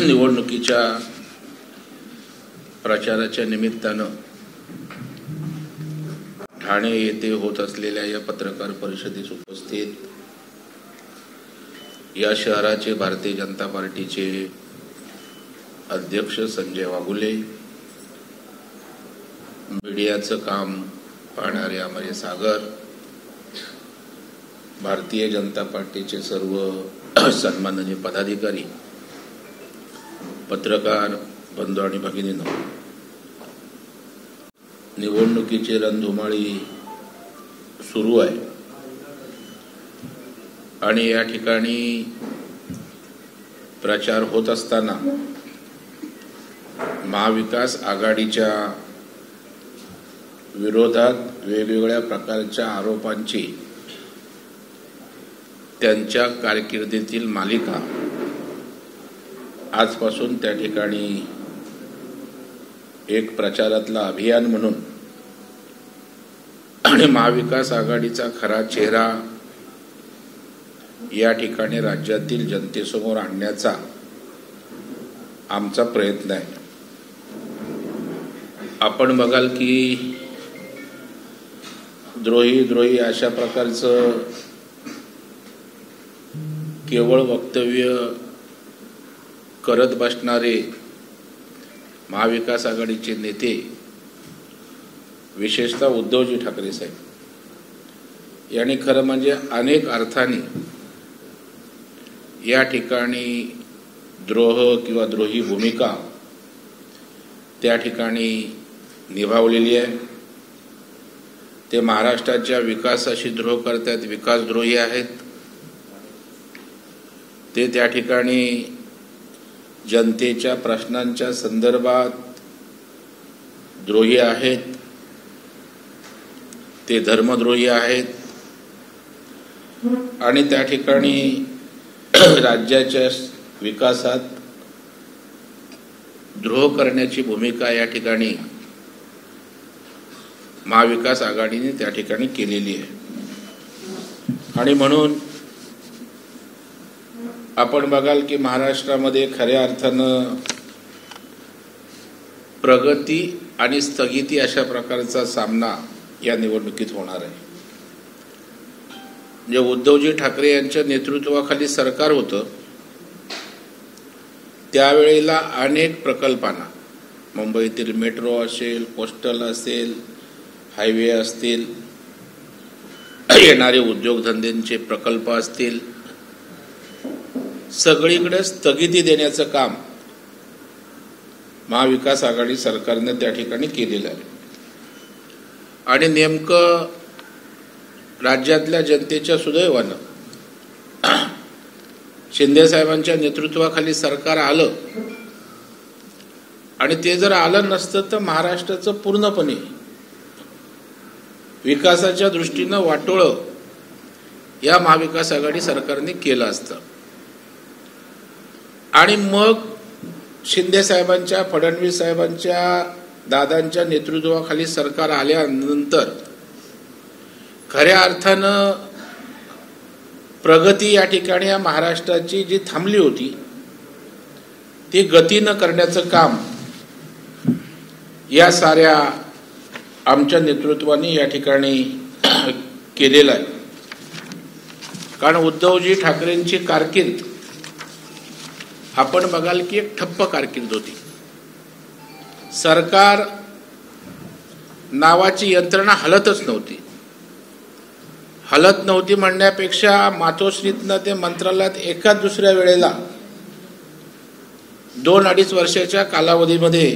निवडणुकीच्या प्रचाराच्या निमित्तानं ठाणे येथे होत असलेल्या या पत्रकार परिषदेस उपस्थित या शहराचे भारतीय जनता पार्टीचे अध्यक्ष संजय वाघुले, मीडियाचं काम पाहणारे अमर सागर, भारतीय जनता पार्टीचे सर्व सन्माननीय पदाधिकारी, पत्रकार बंधू आणि भगिनींनो, निवडणुकीची रणधुमाळी सुरू आहे आणि या ठिकाणी प्रचार होत असताना महाविकास आघाडीच्या विरोधात वेगवेगळ्या प्रकारच्या आरोपांची त्यांच्या कारकिर्दीतील मालिका आजपासून त्या ठिकाणी एक प्रचारातला अभियान म्हणून आणि महाविकास आघाडीचा खरा चेहरा या ठिकाणी राज्यातील जनतेसमोर आणण्याचा आमचा प्रयत्न आहे. आपण बघाल की द्रोही अशा प्रकारचं केवळ वक्तव्य करत बसणारे महाविकास आघाडीचे नेते, विशेषतः उद्धवजी ठाकरे साहेब यांनी खरं म्हणजे अनेक अर्थाने या ठिकाणी द्रोह किंवा द्रोही भूमिका त्या ठिकाणी निभावलेली आहे. ते महाराष्ट्राच्या विकासाशी द्रोह करतात, विकासद्रोही आहेत. ते त्या ठिकाणी जनतेच्या प्रश्नांच्या संदर्भात द्रोही आहेत, ते धर्मद्रोही आहेत आणि त्या ठिकाणी राज्याच्या विकासात द्रोह करण्याची भूमिका या ठिकाणी महाविकास आघाडीने त्या ठिकाणी केलेली आहे. आणि म्हणून आपण बघाल की महाराष्ट्रामध्ये खऱ्या अर्थानं प्रगती आणि स्थगिती अशा प्रकारचा सामना या निवडणुकीत होणार आहे. जे उद्धवजी ठाकरे यांच्या नेतृत्वाखाली सरकार होतं त्यावेळेला अनेक प्रकल्पांना, मुंबईतील मेट्रो असेल, कोस्टल असेल, हायवे असतील, येणारे उद्योगधंद्यांचे प्रकल्प असतील, सगळीकडे स्थगिती देण्याचं काम महाविकास आघाडी सरकारने त्या ठिकाणी केलेलं आहे. आणि नेमकं राज्यातल्या जनतेच्या सुदैवानं शिंदे साहेबांच्या नेतृत्वाखाली सरकार आलं आणि ते जर आलं नसतं तर महाराष्ट्राचं पूर्णपणे विकासाच्या दृष्टीनं वाटोळं या महाविकास आघाडी सरकारने केलं असतं. आणि मग शिंदे साहेबांच्या, फडणवीस साहेबांच्या, दादांच्या नेतृत्वाखाली सरकार आल्यानंतर खऱ्या अर्थानं प्रगती या ठिकाणी या महाराष्ट्राची जी थांबली होती ती गतीनं करण्याचं काम या साऱ्या आमच्या नेतृत्वाने या ठिकाणी केलेलं आहे. कारण उद्धवजी ठाकरेंची कारकीर्द आपण बघाल की एक ठप्प कारकीर्द होती. सरकार नावाची यंत्रणा हलतच नव्हती. हलत नव्हती म्हणण्यापेक्षा मातोश्रीतनं ते मंत्रालयात एकाच दुसऱ्या वेळेला 2-2.5 वर्षाच्या कालावधीमध्ये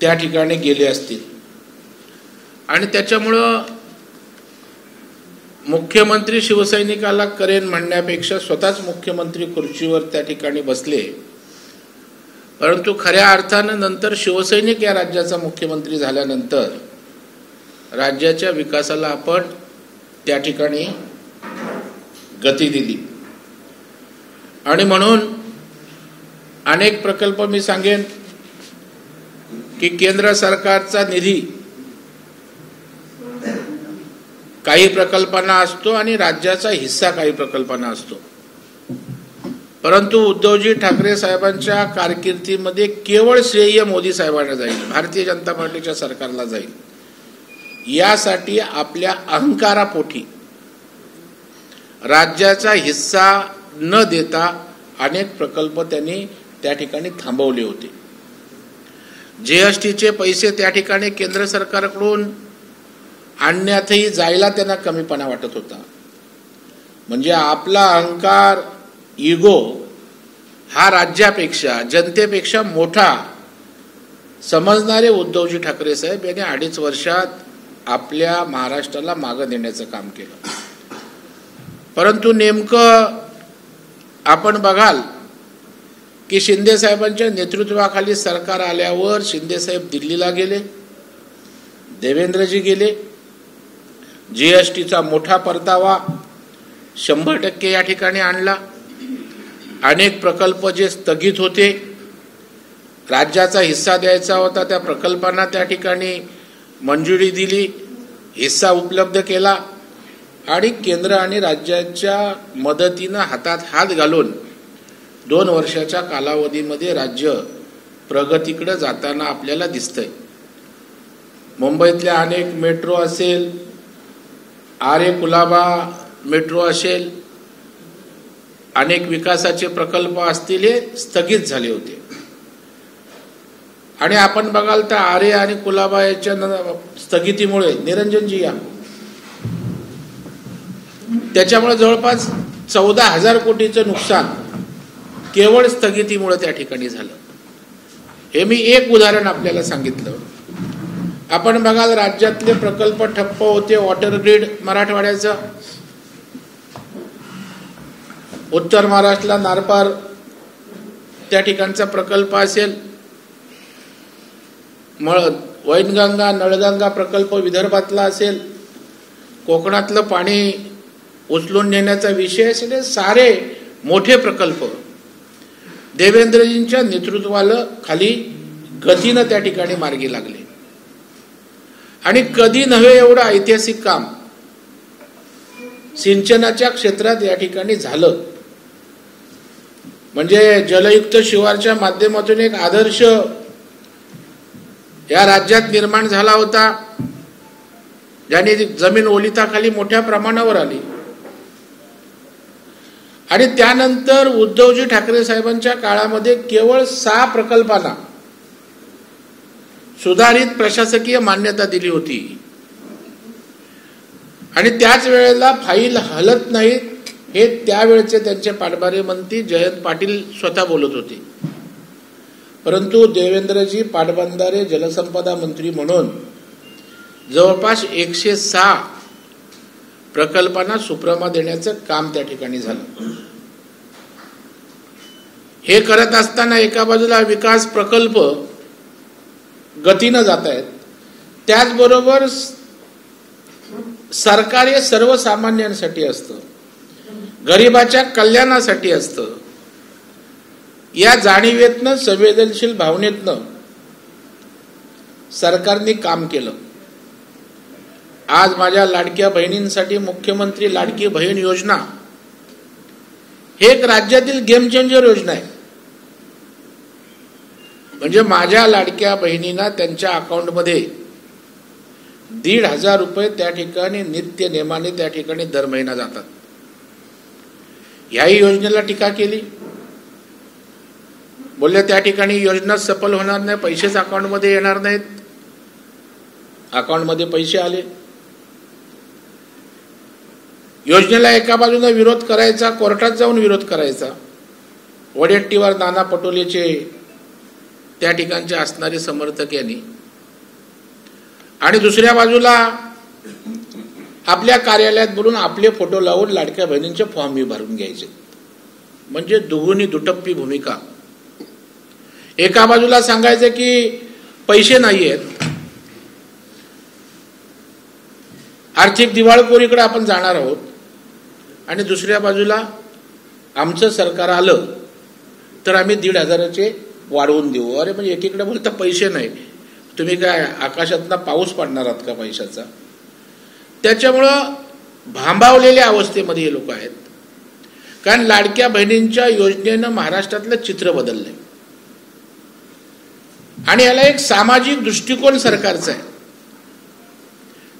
त्या ठिकाणी गेले असतील. आणि त्याच्यामुळं मुख्यमंत्री शिवसैनिकाला करेन म्हणण्यापेक्षा स्वतःच मुख्यमंत्री खुर्चीवर त्या ठिकाणी बसले. परंतु खऱ्या अर्थानं नंतर शिवसैनिक या राज्याचा मुख्यमंत्री झाल्यानंतर राज्याच्या विकासाला आपण त्या ठिकाणी गती दिली. आणि म्हणून अनेक प्रकल्प मी सांगेन की केंद्र सरकारचा निधी काही प्रकल्पांना असतो आणि राज्याचा हिस्सा काही प्रकल्पांना असतो. परंतु उद्धवजी ठाकरे साहेबांच्या कारकिर्दीमध्ये केवळ श्रेय मोदी साहेबांना जाईल, भारतीय जनता पार्टीच्या सरकारला जाईल. यासाठी आपल्या अहंकारापोटी राज्याचा हिस्सा न देता अनेक प्रकल्प त्यांनी त्या ठिकाणी थांबवले होते. जीएसटीचे पैसे त्या ठिकाणी केंद्र सरकारकडून आणण्यातही जायला त्यांना कमीपणा वाटत होता. म्हणजे आपला अहंकार, इगो हा राज्यापेक्षा, जनतेपेक्षा मोठा समजणारे उद्धवजी ठाकरे साहेब यांनी 2.5 वर्षात आपल्या महाराष्ट्राला मागे नेण्याचं काम केलं. परंतु नेमकं आपण बघाल की शिंदे साहेबांच्या नेतृत्वाखाली सरकार आल्यावर शिंदे साहेब दिल्लीला गेले, देवेंद्रजी गेले. जीएसटीचा मोठा परतावा 100% या ठिकाणी आणला. अनेक प्रकल्प जे स्थगित होते, राज्याचा हिस्सा द्यायचा होता, त्या प्रकल्पांना त्या ठिकाणी मंजुरी दिली, हिस्सा उपलब्ध केला आणि केंद्र आणि राज्याच्या मदतीनं हातात हात घालून 2 वर्षाच्या कालावधीमध्ये राज्य प्रगतीकडे जाताना आपल्याला दिसतंय. मुंबईतल्या अनेक मेट्रो असेल, आरे कुलाबा मेट्रो असेल, अनेक विकासाचे प्रकल्प असतील, हे स्थगित झाले होते. आणि आपण बघाल तर आरे आणि कुलाबा याच्या स्थगितीमुळे, निरंजनजी या, त्याच्यामुळे जवळपास 14,000 कोटीचं नुकसान केवळ स्थगितीमुळे त्या ठिकाणी झालं. हे मी एक उदाहरण आपल्याला सांगितलं. आपण बघाल राज्यातले प्रकल्प ठप्प होते. वॉटर ग्रीड मराठवाड्याचं, उत्तर महाराष्ट्राला नारपार त्या ठिकाणचा प्रकल्प असेल, वैनगंगा नळगंगा प्रकल्प विदर्भातला असेल, कोकणातलं पाणी उचलून नेण्याचा विषय असेल, हे सारे मोठे प्रकल्प देवेंद्रजींच्या नेतृत्वाला खाली गतीनं त्या ठिकाणी मार्गी लागले. आणि कधी नव्हे एवढं ऐतिहासिक काम सिंचनाच्या क्षेत्रात या ठिकाणी झालं. म्हणजे जलयुक्त शिवारच्या माध्यमातून एक आदर्श या राज्यात निर्माण झाला होता, ज्याने जमीन ओलिताखाली मोठ्या प्रमाणावर आली. आणि त्यानंतर उद्धवजी ठाकरे साहेबांच्या काळामध्ये केवळ 6 प्रकल्पांना सुधारित प्रशासकीय मान्यता दिली होती. आणि त्याच वेळेला फाईल हलत नाहीत हे त्यावेळचे त्यांचे पाटबंधारे मंत्री जयंत पाटील स्वतः बोलत होते. परंतु देवेंद्रजी पाटबंधारे जलसंपदा मंत्री म्हणून जवळपास 106 प्रकल्पांना सुप्रमा देण्याचं काम त्या ठिकाणी झालं. हे करत असताना एका बाजूला विकास प्रकल्प गतीनं जात आहेत, त्याचबरोबर सरकार हे सर्वसामान्यांसाठी असतं, गरिबाच्या कल्याणासाठी असतं. या जाणीवेतनं, संवेदनशील भावनेतनं सरकारने काम केलं. आज माझ्या लाडक्या बहिणींसाठी मुख्यमंत्री लाडकी बहीण योजना हे एक राज्यातील गेम चेंजर योजना आहे. म्हणजे माझ्या लाडक्या बहिणींना त्यांच्या अकाउंटमध्ये 1,500 रुपये त्या ठिकाणी नित्य नेमाने त्या ठिकाणी दर महिना जातात. याही योजनेला टीका केली. बोलले त्या ठिकाणी योजना सफल होणार नाही, पैसेच अकाउंटमध्ये येणार नाहीत. अकाउंटमध्ये पैसे आले. योजनेला एका बाजूने विरोध करायचा, कोर्टात जाऊन विरोध करायचा, वडेट्टीवार नाना पटोलेचे त्या ठिकाणचे असणारे समर्थक यांनी, आणि दुसऱ्या बाजूला आपल्या कार्यालयात बोलून आपले फोटो लावून लाडक्या बहिणींचे फॉर्म भरून घ्यायचे. म्हणजे दुगुनी दुटप्पी भूमिका. एका बाजूला सांगायचं की पैसे नाहीयेत, आर्थिक दिवाळखोरीकडे आपण जाणार आहोत, आणि दुसऱ्या बाजूला आमचं सरकार आलं तर आम्ही 1,500चे वाढवून देऊ. अरे म्हणजे एकीकडे बोलता पैसे नाही, तुम्ही काय आकाशातनं पाऊस पडणार आहात का पैशाचा? त्याच्यामुळं भांबावलेल्या अवस्थेमध्ये हे लोक आहेत. कारण लाडक्या बहिणींच्या योजनेनं महाराष्ट्रातलं चित्र बदललंय आणि याला एक सामाजिक दृष्टिकोन सरकारचा आहे.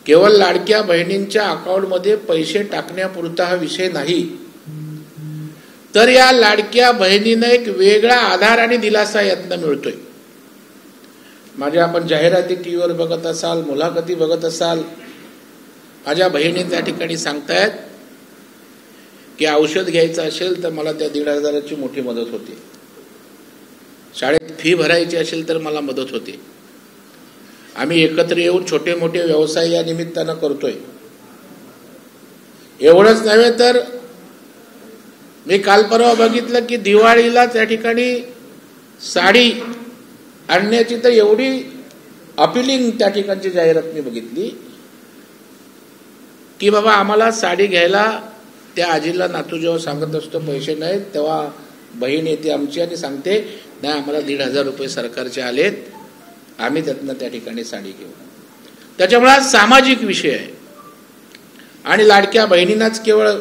केवळ लाडक्या बहिणींच्या अकाउंटमध्ये पैसे टाकण्यापुरता हा विषय नाही, तर या लाडक्या बहिणींना एक वेगळा आधार आणि दिलासा यातनं मिळतोय. माझ्या आपण जाहिराती टीव्हीवर बघत असाल, मुलाखती बघत असाल, माझ्या बहिणी त्या ठिकाणी सांगतायत की औषध घ्यायचं असेल तर मला त्या 1,500ची मोठी मदत होते, शाळेत फी भरायची असेल तर मला मदत होते. आम्ही एकत्र येऊन छोटे मोठे व्यवसाय या निमित्तानं करतोय. एवढंच नव्हे तर मी काल परवा बघितलं की दिवाळीला त्या ठिकाणी साडी आणण्याची तर एवढी अपिलिंग त्या ठिकाणची जाहिरात मी बघितली की बाबा आम्हाला साडी घ्यायला, त्या आजीला नातू जेव्हा सांगत असतो पैसे नाहीत तेव्हा बहीण येते आमची आणि सांगते नाही आम्हाला 1,500 रुपये सरकारचे आलेत, आम्ही त्यातनं त्या ठिकाणी साडी घेऊ. त्याच्यामुळे हा सामाजिक विषय आहे आणि लाडक्या बहिणींनाच केवळ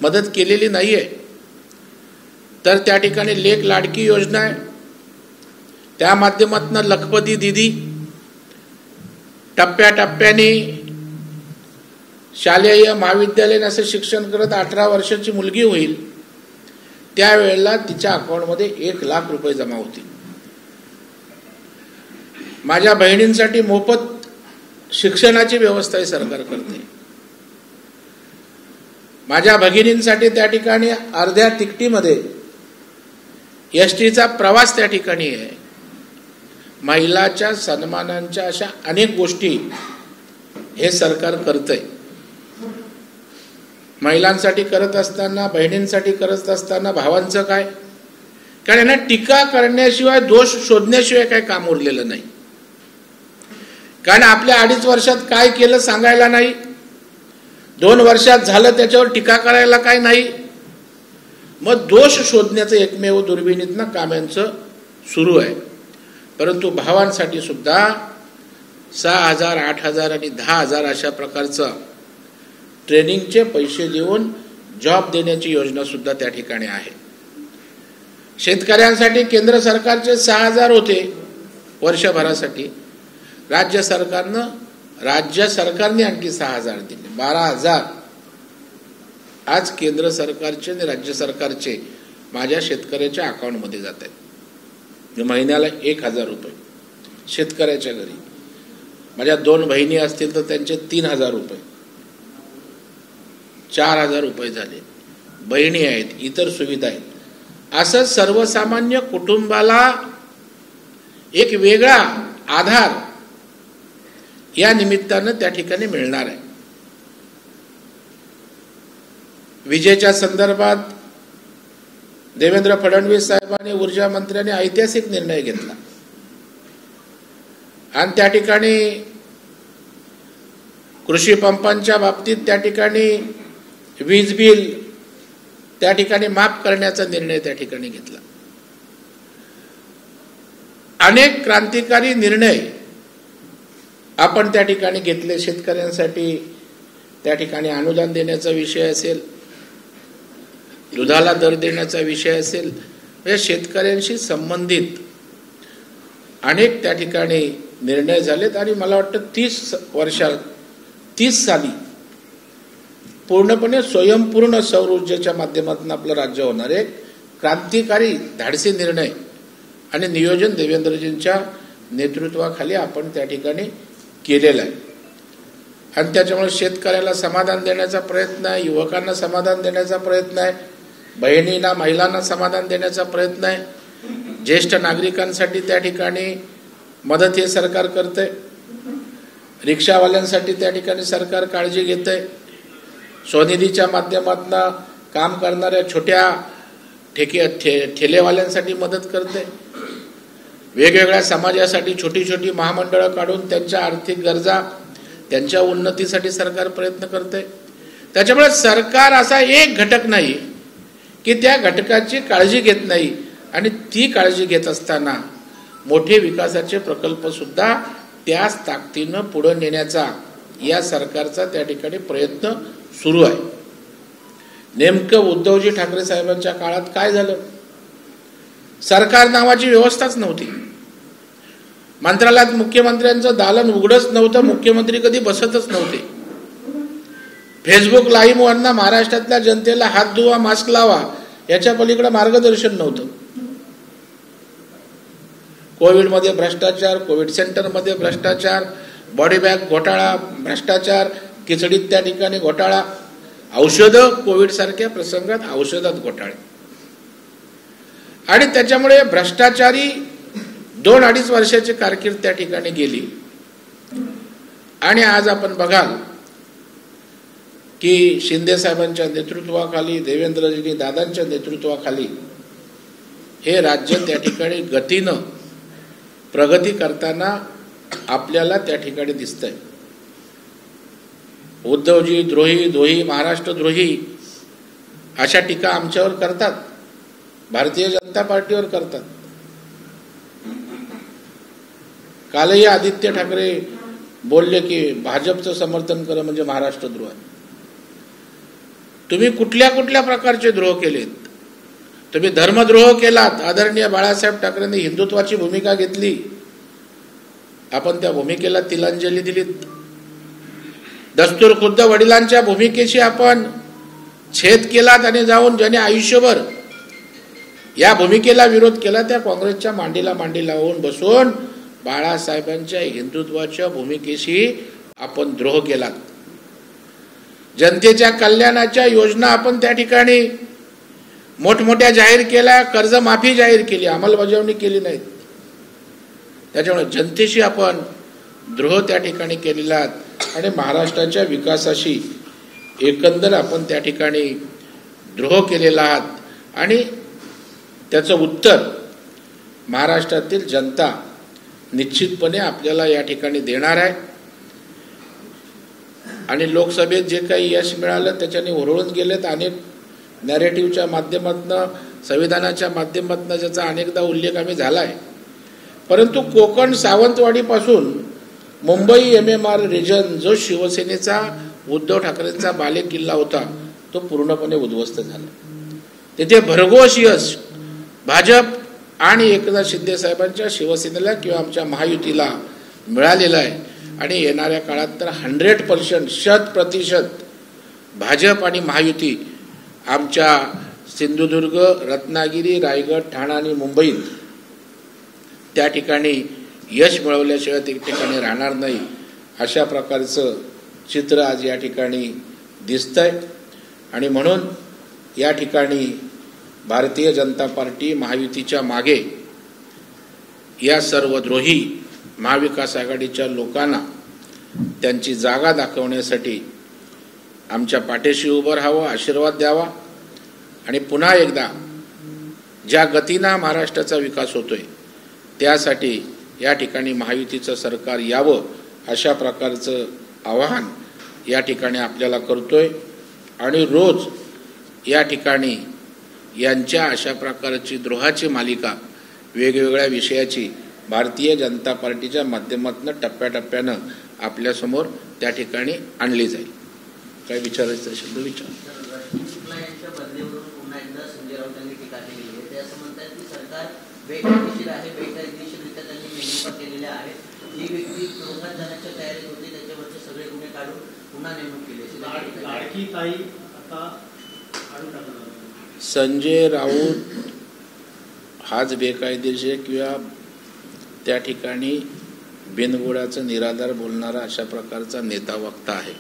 मदत केलेली नाहीये, तर त्या ठिकाणी लेक लाडकी योजना आहे, त्या माध्यमातून लखपती दिदी टप्प्याटप्प्याने शालेय महाविद्यालयीन असं शिक्षण करत 18 वर्षाची मुलगी होईल त्यावेळेला तिच्या अकाउंटमध्ये 1,00,000 रुपये जमा होतील. माझ्या बहिणींसाठी मोफत शिक्षणाची व्यवस्था सरकार करते. माझ्या भगिनींसाठी त्या ठिकाणी अर्ध्या तिकिटीमध्ये एसटीचा प्रवास त्या ठिकाणी आहे. महिलाच्या सन्मानांच्या अशा अनेक गोष्टी हे सरकार करतंय. महिलांसाठी करत असताना, बहिणींसाठी करत असताना भावांचं काय, कारण यांना टीका करण्याशिवाय, दोष शोधण्याशिवाय काय काम उरलेलं नाही. कारण आपल्या 2.5 वर्षात काय केलं सांगायला नाही, 2 वर्षात झालं त्याच्यावर टीका करायला काय नाही, मग दोष शोधण्याचं एकमेव दुर्बिणीतनं काम यांचं सुरू आहे. परंतु भावांसाठी सुद्धा 6,000, 8,000 आणि 10,000 अशा प्रकारचं ट्रेनिंगचे पैसे देऊन जॉब देण्याची योजना सुद्धा त्या ठिकाणी आहे. शेतकऱ्यांसाठी केंद्र सरकारचे 6,000 होते वर्षभरासाठी, राज्य सरकारने आणखी 6,000 दिले, 12,000 आज केंद्र सरकारचे आणि राज्य सरकारचे माझ्या शेतकऱ्याच्या अकाउंटमध्ये जात आहेत. महिन्याला 1,000 रुपये शेतकऱ्याच्या घरी. माझ्या 2 बहिणी असतील तर त्यांचे 3,000 रुपये, 4,000 रुपये झाले. बहिणी आहेत, इतर सुविधा आहेत. असं सर्वसामान्य कुटुंबाला एक वेगळा आधार या निमित्तानं त्या ठिकाणी मिळणार आहे. विजेच्या संदर्भात देवेंद्र फडणवीस साहेबांनी, ऊर्जा मंत्र्यांनी ऐतिहासिक निर्णय घेतला आणि त्या ठिकाणी कृषी पंपांच्या बाबतीत त्या ठिकाणी वीज बिल त्या ठिकाणी माफ करण्याचा निर्णय त्या ठिकाणी घेतला. अनेक क्रांतिकारी निर्णय आपण त्या ठिकाणी घेतले. शेतकऱ्यांसाठी त्या ठिकाणी अनुदान देण्याचा विषय असेल, दुधाला दर देण्याचा विषय असेल, या शेतकऱ्यांशी संबंधित अनेक त्या ठिकाणी निर्णय झालेत. आणि मला वाटतं 30 साली पूर्णपणे स्वयंपूर्ण सौर ऊर्जेच्या माध्यमातून आपलं राज्य होणार आहे. क्रांतिकारी धाडसी निर्णय आणि नियोजन देवेंद्रजींच्या नेतृत्वाखाली आपण त्या ठिकाणी केलेलं आहे. आणि त्याच्यामुळे शेतकऱ्याला समाधान देण्याचा प्रयत्न आहे, युवकांना समाधान देण्याचा प्रयत्न आहे, बहिणींना, महिलांना समाधान देण्याचा प्रयत्न आहे, ज्येष्ठ नागरिकांसाठी त्या ठिकाणी मदत हे सरकार करतंय, रिक्षावाल्यांसाठी त्या ठिकाणी सरकार काळजी घेतंय, स्वनिधीच्या माध्यमातून काम करणाऱ्या छोट्या ठेलेवाल्यांसाठी मदत करते, वेगवेगळ्या समाजासाठी छोटी छोटी महामंडळं काढून त्यांच्या आर्थिक गरजा, त्यांच्या उन्नतीसाठी सरकार प्रयत्न करते. त्याच्यामुळे सरकार असा एक घटक नाही की त्या घटकाची काळजी घेत नाही. आणि ती काळजी घेत असताना मोठे विकासाचे प्रकल्प सुद्धा त्याच ताकदीनं पुढे नेण्याचा या सरकारचा त्या ठिकाणी प्रयत्न सुरू आहे. नेमकं उद्धवजी ठाकरे साहेबांच्या काळात काय झालं? सरकार नावाची व्यवस्थाच नव्हती. मंत्रालयात मुख्यमंत्र्यांचं दालन उघडच नव्हतं, मुख्यमंत्री कधी बसतच नव्हते. फेसबुक लाईव्हवरनं महाराष्ट्रातल्या जनतेला हात धुवा, मास्क लावा याच्या पलीकडे मार्गदर्शन नव्हतं. कोविडमध्ये भ्रष्टाचार, कोविड सेंटरमध्ये भ्रष्टाचार, बॉडी बॅग घोटाळा, भ्रष्टाचार, खिचडीत त्या ठिकाणी घोटाळा, औषधं, कोविड सारख्या प्रसंगात औषधात घोटाळे. आणि त्याच्यामुळे भ्रष्टाचारी 2-2.5 वर्षाची कारकीर्द त्या ठिकाणी गेली. आणि आज आपण बघाल की शिंदे साहेबांच्या नेतृत्वाखाली, देवेंद्रजी दादांच्या नेतृत्वाखाली हे राज्य त्या ठिकाणी गतीनं प्रगती करताना आपल्याला त्या ठिकाणी दिसतंय. उद्धवजी द्रोही, महाराष्ट्र द्रोही अशा टीका आमच्यावर करतात, भारतीय जनता पार्टीवर करतात. कालही आदित्य ठाकरे बोलले की भाजपचं समर्थन करणं म्हणजे महाराष्ट्र द्रोह. तुम्ही कुठल्या कुठल्या प्रकारचे द्रोह केलेत? तुम्ही धर्मद्रोह केलात. आदरणीय बाळासाहेब ठाकरेंनी हिंदुत्वाची भूमिका घेतली, आपण त्या भूमिकेला तिलांजली दिलीत. दस्तूर खुद्द वडिलांच्या भूमिकेशी आपण छेद केलात आणि जाऊन ज्याने आयुष्यभर या भूमिकेला विरोध केला त्या काँग्रेसच्या मांडीला मांडी लावून बसून बाळासाहेबांच्या हिंदुत्वाच्या भूमिकेशी आपण द्रोह केलात. जनतेच्या कल्याणाच्या योजना आपण त्या ठिकाणी मोठमोठ्या जाहीर केल्या, कर्जमाफी जाहीर केली, अंमलबजावणी केली नाही. त्याच्यामुळे जनतेशी आपण द्रोह त्या ठिकाणी केलेला आणि महाराष्ट्राच्या विकासाशी एकंदर आपण त्या ठिकाणी द्रोह केलेला आहात. आणि त्याचं उत्तर महाराष्ट्रातील जनता निश्चितपणे आपल्याला या ठिकाणी देणार आहे. आणि लोकसभेत जे काही यश मिळालं त्याच्याने हुरळून गेलेत. अनेक नॅरेटिव्हच्या माध्यमातून, संविधानाच्या माध्यमातून ज्याचा अनेकदा उल्लेख आम्ही झाला आहे. परंतु कोकण सावंतवाडीपासून मुंबई MMR रिजन जो शिवसेनेचा, उद्धव ठाकरेंचा बाले किल्ला होता तो पूर्णपणे उद्ध्वस्त झाला. तिथे भरघोस यश भाजप आणि एकनाथ शिंदे साहेबांच्या शिवसेनेला किंवा आमच्या महायुतीला मिळालेलं आहे. आणि येणाऱ्या काळात तर 100%, 100% भाजप आणि महायुती आमच्या सिंधुदुर्ग, रत्नागिरी, रायगड, ठाणा आणि मुंबईत त्या ठिकाणी यश मिळवल्याशिवाय त्या ठिकाणी राहणार नाही, अशा प्रकारचं चित्र आज या ठिकाणी दिसतंय. आणि म्हणून या ठिकाणी भारतीय जनता पार्टी महायुतीच्या मागे या सर्व द्रोही महाविकास आघाडीच्या लोकांना त्यांची जागा दाखवण्यासाठी आमच्या पाठीशी उभं राहावं, आशीर्वाद द्यावा. आणि पुन्हा एकदा ज्या गतीनं महाराष्ट्राचा विकास होतोय त्यासाठी या ठिकाणी महायुतीचं सरकार यावं, अशा प्रकारचं आवाहन या ठिकाणी आपल्याला करतोय. आणि रोज या ठिकाणी यांच्या अशा प्रकारची द्रोहाची मालिका वेगवेगळ्या विषयाची भारतीय जनता पार्टीच्या माध्यमातून टप्प्याटप्प्यानं आपल्यासमोर त्या ठिकाणी आणली जाईल. काय विचारायचं शब्द विचार. संजय राऊत हाच बेकायदेशीर किंवा त्या ठिकाणी बिनबुडाचं निराधार बोलणारा अशा प्रकारचा नेता वक्ता आहे.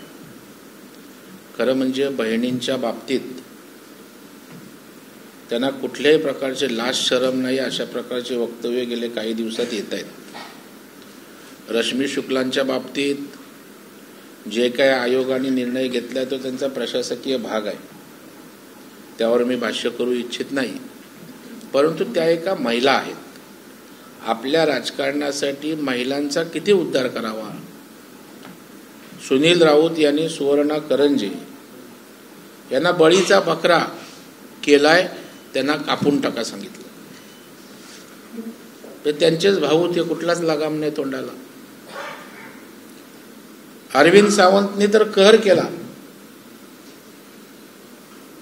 खरं म्हणजे बहिणींच्या बाबतीत त्यांना कुठल्याही प्रकारचे लाज शरम नाही, अशा प्रकारचे वक्तव्य गेले काही दिवसात येत आहेत. रश्मी शुक्लांच्या बाबतीत जे काही आयोगाने निर्णय घेतलाय तो त्यांचा प्रशासकीय भाग आहे, त्यावर मी भाष्य करू इच्छित नाही. परंतु त्या एका महिला आहेत. आपल्या राजकारणासाठी महिलांचा किती उद्धार करावा. सुनील राऊत यांनी सुवर्णा करंजे यांना बळीचा बकरा केलाय, त्यांना कापून टाका सांगितलं. ते त्यांचेच भाऊ, ते कुठलाच लगाम नाही तोंडाला. अरविंद सावंतने तर कहर केला.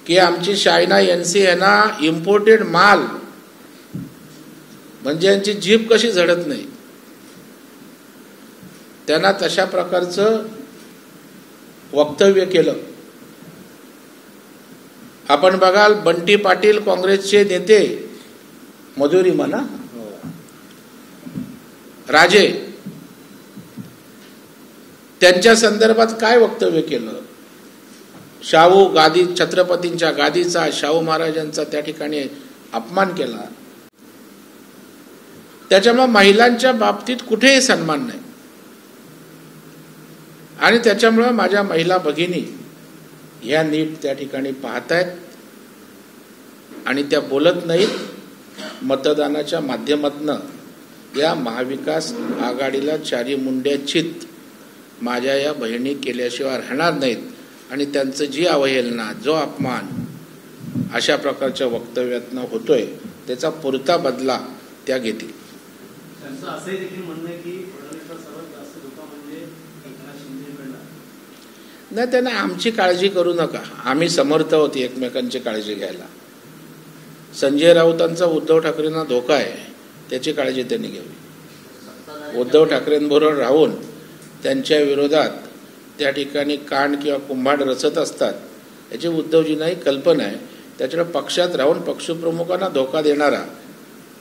की आमची चायना एनसी आहे ना इम्पोर्टेड माल, म्हणजे यांची जीभ कशी झडत नाही. त्यांना तशा प्रकारचं वक्तव्य केलं. आपण बघाल बंटी पाटील काँग्रेसचे नेते, मधुरी म्हणा राजे, त्यांच्या संदर्भात काय वक्तव्य केलं. शाहू गादी, छत्रपतींच्या गादीचा, शाहू महाराजांचा त्या ठिकाणी अपमान केला. त्याच्यामुळे महिलांच्या बाबतीत कुठेही सन्मान नाही. आणि त्याच्यामुळे माझ्या महिला भगिनी या नीट त्या ठिकाणी पाहतायत आणि त्या बोलत नाहीत. मतदानाच्या माध्यमातनं या महाविकास आघाडीला चारी मुंड्याचित माझ्या या बहिणी केल्याशिवाय राहणार नाहीत. आणि त्यांचं जी अवहेलना, जो अपमान अशा प्रकारच्या वक्तव्यातनं होतोय त्याचा पुरता बदला त्या घेतील. त्यांचं असंही देखील म्हणणं आहे की फडणवीसला सर्वात जास्त धोका म्हणजे एकनाथ शिंदेकडला. नाही, त्यांना आमची काळजी करू नका, आम्ही समर्थ आहोत एकमेकांची काळजी घ्यायला. संजय राऊतांचा उद्धव ठाकरेंना धोका आहे, त्याची काळजी त्यांनी घ्यावी. उद्धव ठाकरेंबरोबर राहून त्यांच्या विरोधात त्या ठिकाणी कांड किंवा कुंभाड रचत असतात, याची उद्धवजींनाही कल्पना आहे. त्याच्यामुळे पक्षात राहून पक्षप्रमुखांना धोका देणारा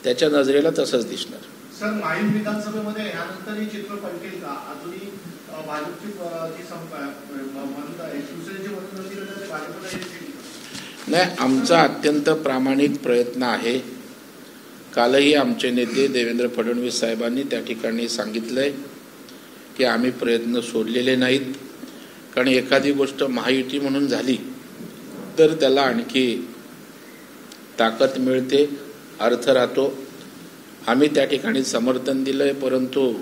त्याच्या नजरेला तसंच दिसणार. सर, माहीम विधानसभेमध्ये यानंतर ही चित्र पलटेल का? अजूनही भाजपची शिवसेनेची मतदार भाजपला नाही, आमचा अत्यंत प्रामाणिक प्रयत्न आहे. कालही आमचे नेते देवेंद्र फडणवीस साहेबांनी त्या ठिकाणी सांगितलंय की आम्ही प्रयत्न सोडलेले नाहीत. कारण एखादी गोष्ट महायुती म्हणून झाली तर त्याला आणखी ताकद मिळते, अर्थ राहतो. आम्ही त्या ठिकाणी समर्थन दिलंय, परंतु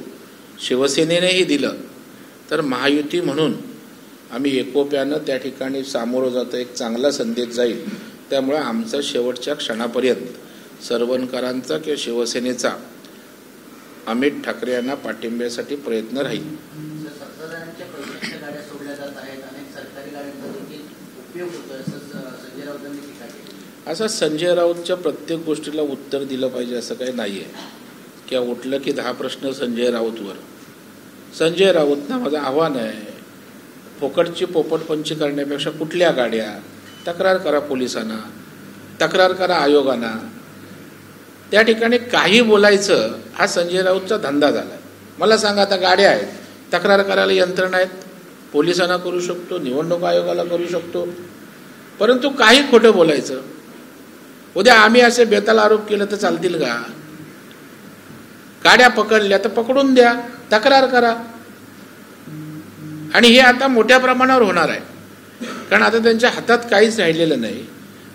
शिवसेनेनेही दिलं तर महायुती म्हणून आम्ही एकोप्यानं त्या ठिकाणी सामोरं जातो, एक चांगला संदेश जाईल. त्यामुळे आमचा शेवटच्या क्षणापर्यंत सरवणकरांचा किंवा शिवसेनेचा अमित ठाकरे यांना पाठिंब्यासाठी प्रयत्न राहील. असं संजय राऊतच्या प्रत्येक गोष्टीला उत्तर दिलं पाहिजे असं काही नाहीये. किंवा उठलं की 10 प्रश्न संजय राऊतवर. संजय राऊतना माझं आव्हान आहे, फोकटची पोपटपंची करण्यापेक्षा कुठल्या गाड्या, तक्रार करा पोलिसांना, तक्रार करा आयोगांना. त्या ठिकाणी काही बोलायचं हा संजय राऊतचा धंदा झालाय. मला सांगा, आता गाड्या आहेत, तक्रार करायला यंत्रणा आहेत, पोलिसांना करू शकतो, निवडणूक आयोगाला करू शकतो, परंतु काही खोटं बोलायचं. उद्या आम्ही असे बेताल आरोप केले तर चालतील का? गाड्या पकडल्या तर पकडून द्या, तक्रार करा. आणि हे आता मोठ्या प्रमाणावर होणार आहे, कारण आता त्यांच्या हातात काहीच राहिलेलं नाही.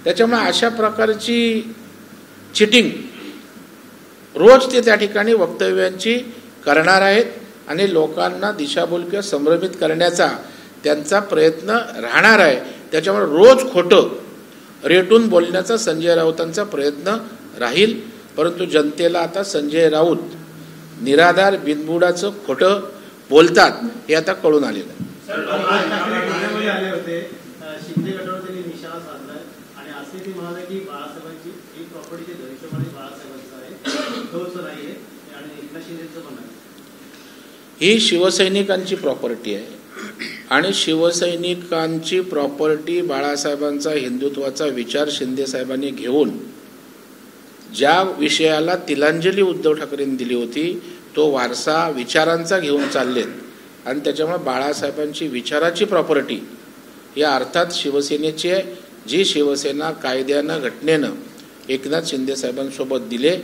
त्याच्यामुळे अशा प्रकारची चिटिंग रोज ते त्या ठिकाणी वक्तव्यांची करणार आहेत आणि लोकांना दिशाभूल किंवा संभ्रमित करण्याचा त्यांचा प्रयत्न राहणार आहे. त्याच्यामुळे रोज खोटं रेटून बोलण्याचा संजय राऊतांचा प्रयत्न राहील. परंतु जनतेला आता संजय राऊत निराधार बिनबुडाचं खोटं बोलतात हे आता कळून आलेलं आहे. आले होते, शिंदे गटावर त्यांनी निशाणा साधलाय आणि असे ते म्हणाले की बाळासाहेबांची ही प्रॉपर्टीचे धनुष्यबाण बाळासाहेबांचं आहे, उद्धवचं नाहीये आणि एकनाथ शिंदेचं पण आहे. ही शिवसैनिकांची प्रॉपर्टी आहे आणि शिवसैनिकांची प्रॉपर्टी बाळासाहेबांचा हिंदुत्वाचा विचार शिंदे साहेबांनी घेऊन ज्या विषयाला तिलांजली उद्धव ठाकरेंनी दिली होती तो वारसा विचारांचा घेऊन चाललेत आणि त्याच्यामुळे बाळासाहेबांची विचाराची प्रॉपर्टी या अर्थात शिवसेनेची आहे, जी शिवसेना कायद्यानं घटनेनं एकनाथ शिंदे साहेबांसोबत दिले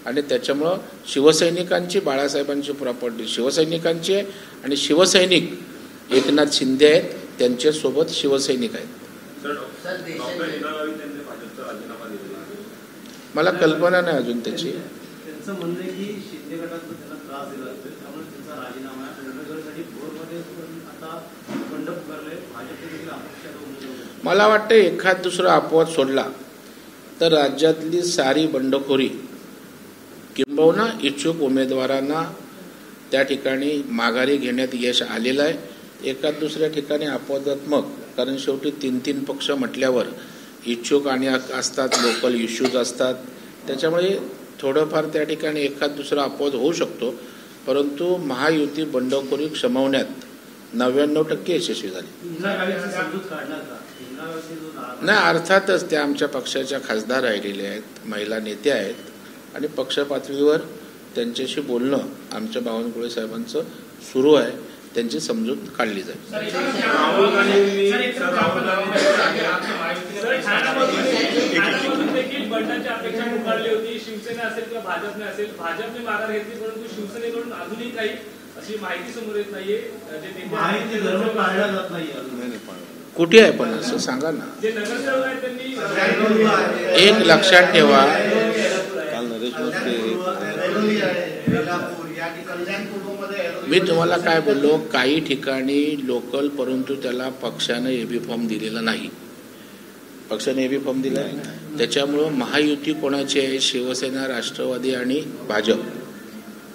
आणि त्याच्यामुळं शिवसैनिकांची बाळासाहेबांची प्रॉपर्टी शिवसैनिकांची आहे आणि शिवसैनिक एकनाथ शिंदे आहेत, त्यांच्यासोबत शिवसैनिक आहेत. मला कल्पना नाही अजून त्याची. त्यांचं म्हणणं आहे की शिंदे गटातून त्यांना त्रास दिला जातोय, त्यामुळे त्यांचा राजीनामा आहे. उमेदवारीसाठी बोर्डमध्ये आता बंड पुकारले, भाजपचे देखील अपक्षात. मला वाटतं एखाद दुसरा अपवाद सोडला तर राज्यातली सारी बंडखोरी किंबहुना इच्छुक उमेदवारांना त्या ठिकाणी माघारी घेण्यात यश आलेलं आहे. एका दुसऱ्या ठिकाणी अपवादात्मक, कारण शेवटी 3-3 पक्ष म्हटल्यावर इच्छुक आणि असतात, लोकल इश्यूज असतात, त्याच्यामुळे थोडंफार त्या ठिकाणी एखाद दुसरा अपवाद होऊ शकतो, परंतु महायुती बंडखोरी क्षमवण्यात 99% यशस्वी झाली. इंदिरा गांधीची समजूत काढणार का? इंदिरा गांधी जो नारा- नाही, अर्थातच त्या आमच्या पक्षाच्या खासदार राहिलेल्या आहेत, महिला नेत्या आहेत आणि पक्ष पातळीवर त्यांच्याशी बोलणं आमच्या बावनकुळे साहेबांचं सुरू आहे. त्यांची समजूत काढली जाईल. बंडाची अपेक्षा पुकारली होती, शिवसेना असेल किंवा भाजपने असेल, भाजपने माघार घेतली, परंतु शिवसेनेकडून अजूनही काही अशी माहिती समोर येत नाहीये. माहिती धर्म पाळला जात नाही. कुठे आहे पण असं सांगा ना. जे नगरसेवक आहेत त्यांनी एक लक्षात ठेवा, मी तुम्हाला काय बोललो, काही ठिकाणी लोकल, परंतु त्याला पक्षानं एबी फॉर्म दिलेला नाही. पक्षाने एबी फॉर्म दिला आहे, त्याच्यामुळं महायुती कोणाची आहे? शिवसेना, राष्ट्रवादी आणि भाजप.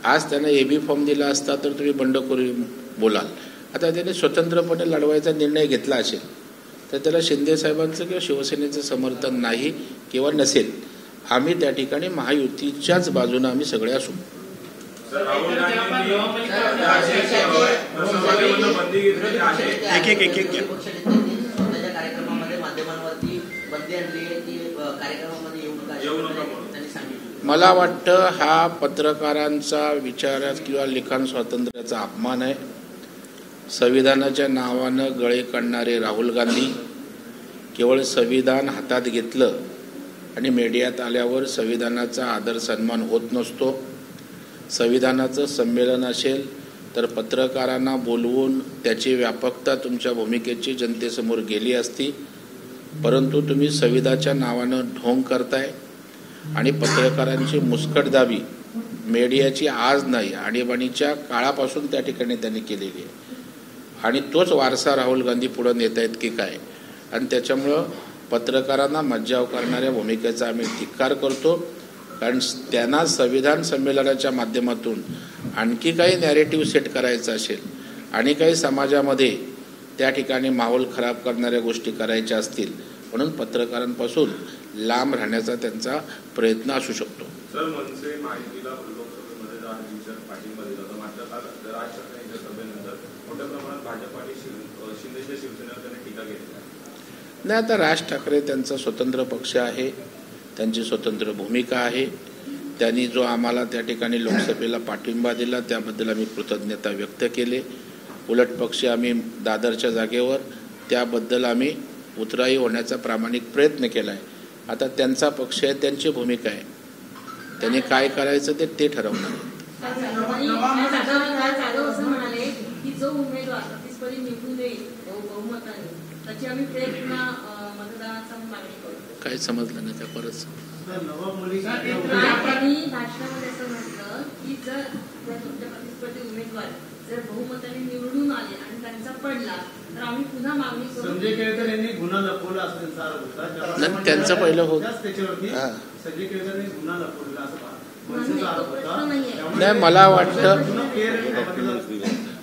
आज त्यांना एबी फॉर्म दिला असता तर तुम्ही बंडखोरी बोलाल. आता त्याने स्वतंत्रपणे लढवायचा निर्णय घेतला असेल तर त्याला शिंदे साहेबांचं किंवा शिवसेनेचं समर्थन नाही किंवा नसेल. आम्ही त्या ठिकाणी महायुतीच्याच बाजूने आम्ही सगळे असू. मला वाटतं हा पत्रकारांचा विचारात किंवा लिखाण स्वातंत्र्याचा अपमान आहे. संविधानाच्या नावानं गळे काढणारे राहुल गांधी केवळ संविधान हातात घेतलं आणि मीडियात आल्यावर संविधानाचा आदर सन्मान होत नसतो. संविधानाचं संमेलन असेल तर पत्रकारांना बोलवून त्याची व्यापकता तुमच्या भूमिकेची जनतेसमोर गेली असती, परंतु तुम्ही संविधानाच्या नावानं ढोंग करताय आणि पत्रकारांची मुस्कटदाबी मीडियाची आज नाही, आणीबाणीच्या काळापासून त्या ठिकाणी त्यांनी केलेली आहे आणि तोच वारसा राहुल गांधी पुढे नेत आहेत की काय. आणि त्याच्यामुळं पत्रकारांना मज्जाव करणाऱ्या भूमिकेचा आम्ही धिक्कार करतो, कारण त्यांना संविधान संमेलनाच्या माध्यमातून आणखी काही नॅरेटिव्ह सेट करायचं असेल आणि काही समाजामध्ये त्या ठिकाणी माहोल खराब करणाऱ्या गोष्टी करायच्या असतील, म्हणून पत्रकारांपासून लांब राहण्याचा त्यांचा प्रयत्न असू शकतो. सर, मनसे माहितीला लोकसभेमध्ये पाठिंबा दिला होता, मात्र राज ठाकरेंच्या सभेनंतर मोठ्या प्रमाणात भाजप आणि शिंदेच्या शिवसेनेवर त्यांनी टीका केली नाही. आता राज ठाकरे त्यांचा स्वतंत्र पक्ष आहे, त्यांची स्वतंत्र भूमिका आहे. त्यांनी जो आम्हाला त्या ठिकाणी लोकसभेला पाठिंबा दिला त्याबद्दल आम्ही कृतज्ञता व्यक्त केली. उलट पक्ष आम्ही दादरच्या जागेवर त्याबद्दल आम्ही उतराई होण्याचा प्रामाणिक प्रयत्न केला आहे. आता त्यांचा पक्ष आहे, त्यांची भूमिका आहे, त्यांनी काय करायचं ते ठरवणार. म्हणाले की जो उमेदवार प्रतिस्पर्धी निवडून येईल बहुमताने त्याची आम्ही मतदानाचा मागणी करतो. काय समजलं नाही त्या परत. त्यांनी भाषणामध्ये असं म्हटलं की जर तुमच्या प्रतिस्पर्धी उमेदवार जर बहुमताने निवडून आले आणि त्यांचा पडला तर आम्ही पुन्हा मागणी करू. संजय केळकर यांनी गुन्हा लपवला असं त्यांचा आरोप होता. त्यांचं पहिलं होत त्याच्यावरती संजय केळकर यांनी गुन्हा लपवला असं नाही.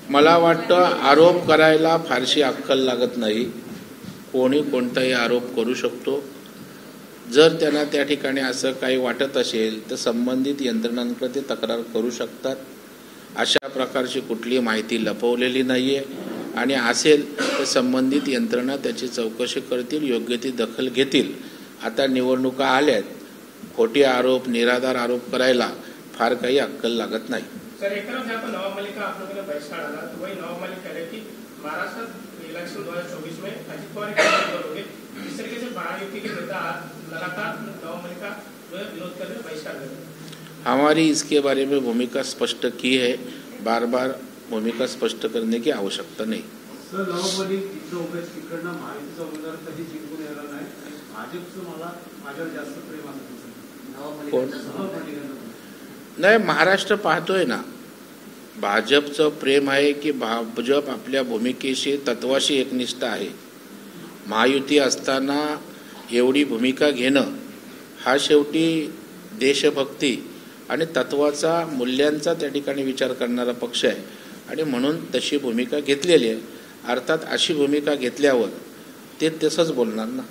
मला वाटतं आरोप करायला फारशी अक्कल लागत नाही. कोणी कोणताही आरोप करू शकतो. जर त्यांना त्या ठिकाणी असं काही वाटत असेल तर संबंधित यंत्रणांकडे ते तक्रार करू शकतात. अशा प्रकारची कुठली माहिती लपवलेली नाही आहे आणि असेल तर संबंधित यंत्रणा त्याची चौकशी करतील, योग्य ती दखल घेतील. आता निवडणुका आल्यात, खोटी आरोप, निराधार आरोप करायला फार काही अक्कल लागत नाही. सर, एक तरफ जहाँ पर नवाब मलिक का आप लोगों ने बहिष्कार डाला तो वही नवाब मलिक कह रहे कि महाराष्ट्र इलेक्शन 2024 में अजित पवार करोगे. इस तरीके से महायुति के नेता लगातार नवाब मलिक का विरोध कर रहे, बहिष्कार कर रहे. हमारी इसके बारे में भूमिका स्पष्ट की है, बार बार भूमिका स्पष्ट करने की आवश्यकता नहीं. सर, नवाब मलिक तिकडनं महायुतीचा उमेदवार कधी जिंकून येणार नाही, भाजपचं माझ्यावर जास्त प्रेम असतं. नाही, महाराष्ट्र पाहतोय ना, भाजपचं प्रेम आहे की भाजप आपल्या भूमिकेशी तत्वाशी एकनिष्ठ आहे. महायुती असताना एवढी भूमिका घेणं हा शेवटी देशभक्ती आणि तत्वाचा, मूल्यांचा त्या ठिकाणी विचार करणारा पक्ष आहे आणि म्हणून तशी भूमिका घेतलेली आहे. अर्थात अशी भूमिका घेतल्यावर ते तसंच बोलणार ना.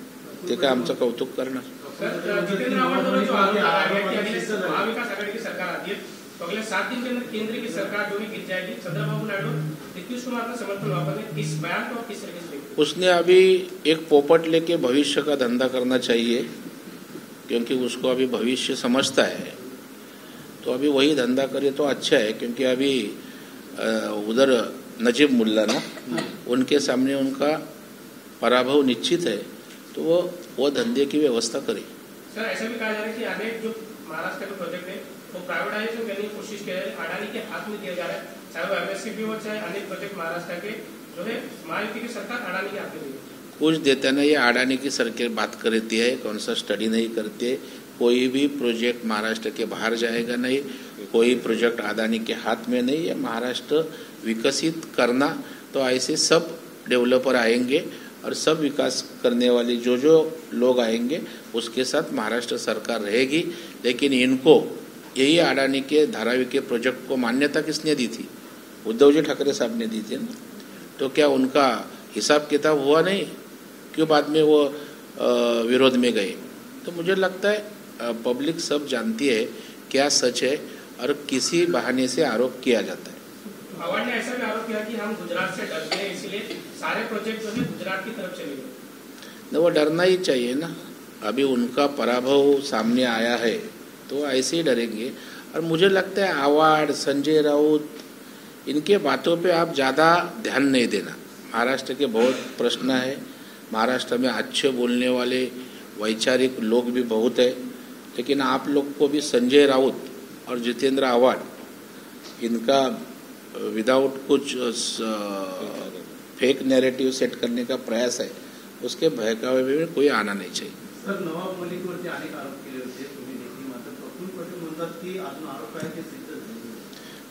ते काय आमचं कौतुक करणार. सर, जितेंद्र आव्हाड द्वारा जो आरोप लगा है कि अगले महाविकास आघाड़ी की सरकार आती है तो अगले 7 दिन के अंदर केंद्र की सरकार जो है गिर जाएगी. चंद्रबाबू नायडू नीतीश कुमार का समर्थन वापस इस बयान को किस तरीके से देखते हैं? उसने अभी एक पोपट लेके भविष्य का धंधा करना चाहिए, क्योंकि उसको अभी भविष्य समझता है. तो अभी वही धंधा करे तो अच्छा है, क्योंकि अभी उधर नजीब मुल्ला ना, उनके सामने उनका पराभव निश्चित है. तो वो धंधे की व्यवस्था करे. सर, ऐसा भी कहा जा रहा है कि अनेक जो महाराष्ट्र का प्रोजेक्ट है वो प्राइवेटाइजेशन करने की कोशिश कर रहे हैं, अडानी के हाथ में दिया जा रहा है. चाहे वो MSCP हो, चाहे अनेक प्रोजेक्ट महाराष्ट्र के जो है महायुति की सरकार अडानी के हाथ में दी है. कुछ देते ना, ये अडानी की सरकार बात करती है, कौन सा स्टडी नहीं करते. कोई भी प्रोजेक्ट महाराष्ट्र के बाहर जाएगा नहीं, कोई प्रोजेक्ट अडानी के हाथ में नहीं है. महाराष्ट्र विकसित करना तो ऐसे सब डेवलपर आएंगे और सब विकास करने वाले जो लोग आएंगे उसके साथ महाराष्ट्र सरकार रहेगी. लेकिन इनको यही अडानी के धारावी के प्रोजेक्ट को मान्यता किसने दी थी? उद्धव जी ठाकरे साहब ने दी थी ना. तो क्या उनका हिसाब किताब हुआ नहीं? क्यों बाद में वो विरोध में गए? तो मुझे लगता है पब्लिक सब जानती है क्या सच है और किसी बहाने से आरोप किया जाता है. आव्हाड ने ऐसा भी आरोप किया कि हम गुजरात से डरते हैं, इसलिए सारे प्रोजेक्ट जो है गुजरात की तरफ चले गए. वो डरना ही चाहिए ना. अभी उनका पराभव सामने आया है तो ऐसे ही डरेंगे. और मुझे लगता है आव्हाड, संजय राउत, इनके बातों पे आप ज़्यादा ध्यान नहीं देना. महाराष्ट्र के बहुत प्रश्न है. महाराष्ट्र में अच्छे बोलने वाले वैचारिक लोग भी बहुत है, लेकिन आप लोग को भी संजय राउत और जितेंद्र आव्हाड इनका विदाउट कुछ फेक नैरेटिव सेट करने का प्रयास है, उसके बहकावे में कोई आना नहीं चाहिए. सर, नवाब मलिकवरती अनेक आरोप केले होते, तुम्ही देखील. मात्र प्रफुल्ल पटेल म्हणतात की अजून आरोप आहे ते सिद्ध झाले.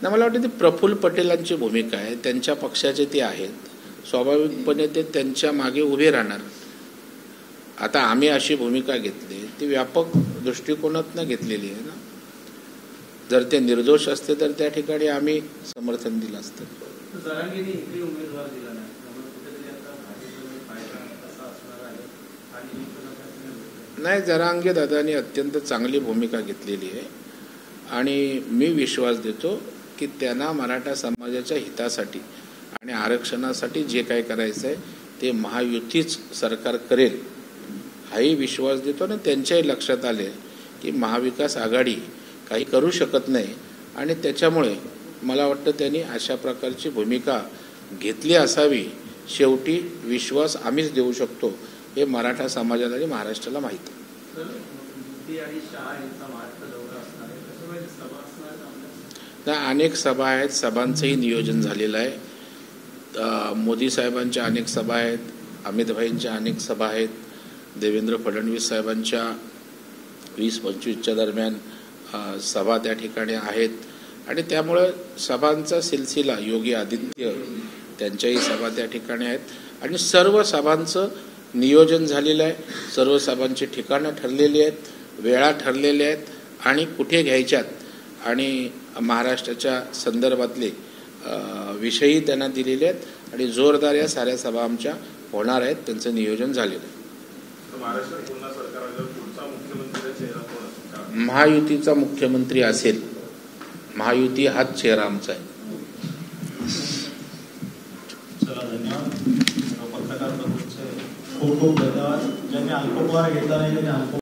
ना, मला वाटतं ते प्रफुल्ल पटेलांची भूमिका आहे. त्यांच्या पक्षाचे ते आहेत, स्वाभाविकपणे ते त्यांच्या मागे उभे राहणार. आता आम्ही अशी भूमिका घेतली, ती व्यापक दृष्टिकोनातून घेतलेली आहे ना. जर ते निर्दोष असते तर त्या ठिकाणी आम्ही समर्थन दिलं असतं. जरांगेने एकही उमेदवार दिला नाही, त्यामुळे कुठेतरी आता भाजपमध्ये फायदा कसा असणार आहे आणि नाही, जरांगे दादांनी अत्यंत चांगली भूमिका घेतलेली आहे आणि मी विश्वास देतो की त्यांना मराठा समाजाच्या हितासाठी आणि आरक्षणासाठी जे काय करायचं आहे ते महायुतीच सरकार करेल हाही विश्वास देतो. आणि त्यांच्याही लक्षात आले की महाविकास आघाडी काही करू शकत नाही आणि त्याच्यामुळे मला वाटतं त्यांनी अशा प्रकारची भूमिका घेतली असावी. शेवटी विश्वास आम्हीच देऊ शकतो हे मराठा समाजाला आणि महाराष्ट्राला माहिती आहे. अनेक सभा आहेत, सभांचंही नियोजन झालेलं आहे. मोदी साहेबांच्या अनेक सभा आहेत, अमित भाईंच्या अनेक सभा आहेत, देवेंद्र फडणवीस साहेबांच्या 20-25च्या दरम्यान सभा त्या ठिकाणी आहेत. आणि त्यामुळे सभांचा सिलसिला, योगी आदित्य त्यांच्याही सभा त्या ठिकाणी आहेत आणि सर्व सभांचं नियोजन झालेलं आहे. सर्व सभांची ठिकाणं ठरलेली आहेत, वेळा ठरलेल्या आहेत आणि कुठे घ्यायच्यात आणि महाराष्ट्राच्या संदर्भातले विषयही त्यांना दिलेले आहेत आणि जोरदार या साऱ्या सभा आमच्या होणार आहेत. त्यांचं नियोजन झालेलं आहे. महायुतीचा मुख्यमंत्री असेल. महायुती हाच चेहरा आमचा आहे. चला, धन्यवाद. पत्रकार खूप खूप धन्यवाद. ज्यांनी अल्पोपहार घेतला नाही त्यांनी